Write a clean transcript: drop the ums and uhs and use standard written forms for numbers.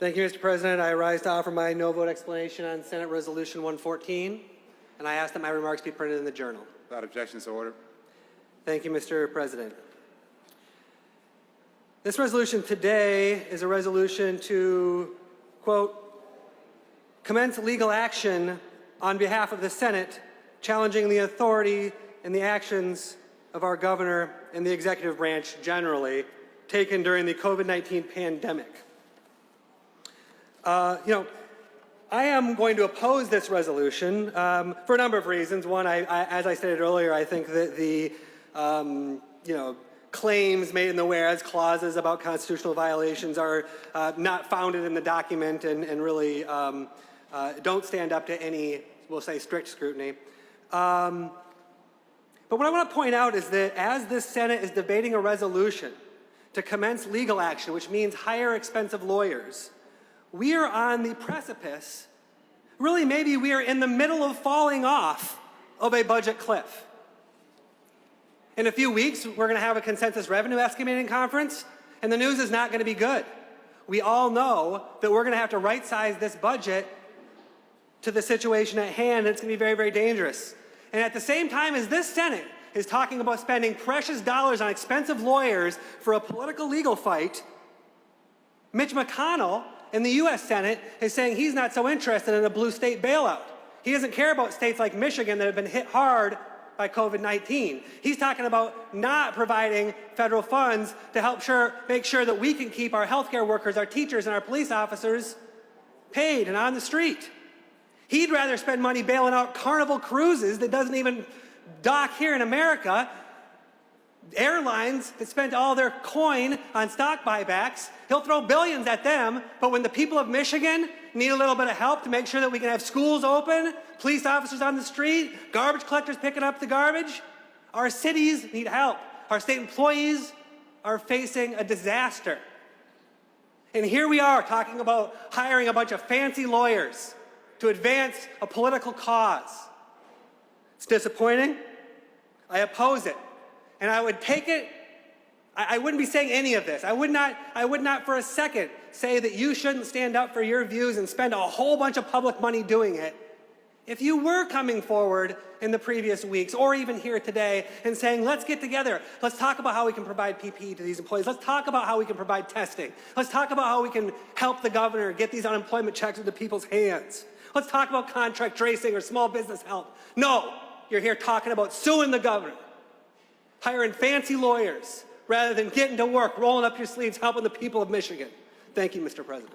Thank you, Mr. President. I rise to offer my no vote explanation on Senate Resolution 114, and I ask that my remarks be printed in the Journal. Without objection, so ordered. Thank you, Mr. President. This resolution today is a resolution to, quote, commence legal action on behalf of the Senate, challenging the authority and the actions of our governor and the executive branch generally taken during the COVID-19 pandemic. I am going to oppose this resolution for a number of reasons. One, as I stated earlier, I think that the claims made in the whereas clauses about constitutional violations are not founded in the document and really don't stand up to any, we'll say, strict scrutiny. But what I want to point out is that as this Senate is debating a resolution to commence legal action, which means hire expensive lawyers, we are on the precipice, really maybe we are in the middle of falling off of a budget cliff. In a few weeks, we're going to have a consensus revenue estimating conference, and the news is not going to be good. We all know that we're going to have to right-size this budget to the situation at hand, and it's going to be very, very dangerous. And at the same time as this Senate is talking about spending precious dollars on expensive lawyers for a political legal fight, Mitch McConnell in the U.S. Senate is saying he's not so interested in a blue state bailout. He doesn't care about states like Michigan that have been hit hard by COVID-19. He's talking about not providing federal funds to help make sure that we can keep our healthcare workers, our teachers, and our police officers paid and on the street. He'd rather spend money bailing out Carnival Cruises that doesn't even dock here in America, airlines that spent all their coin on stock buybacks. He'll throw billions at them, but when the people of Michigan need a little bit of help to make sure that we can have schools open, police officers on the street, garbage collectors picking up the garbage, our cities need help. Our state employees are facing a disaster. And here we are talking about hiring a bunch of fancy lawyers to advance a political cause. It's disappointing. I oppose it. And I would take it, I wouldn't be saying any of this. I would not for a second say that you shouldn't stand up for your views and spend a whole bunch of public money doing it. If you were coming forward in the previous weeks or even here today and saying, let's get together, let's talk about how we can provide PPE to these employees, let's talk about how we can provide testing, let's talk about how we can help the governor get these unemployment checks into people's hands, let's talk about contract tracing or small business help. No, you're here talking about suing the governor, hiring fancy lawyers rather than getting to work, rolling up your sleeves, helping the people of Michigan. Thank you, Mr. President.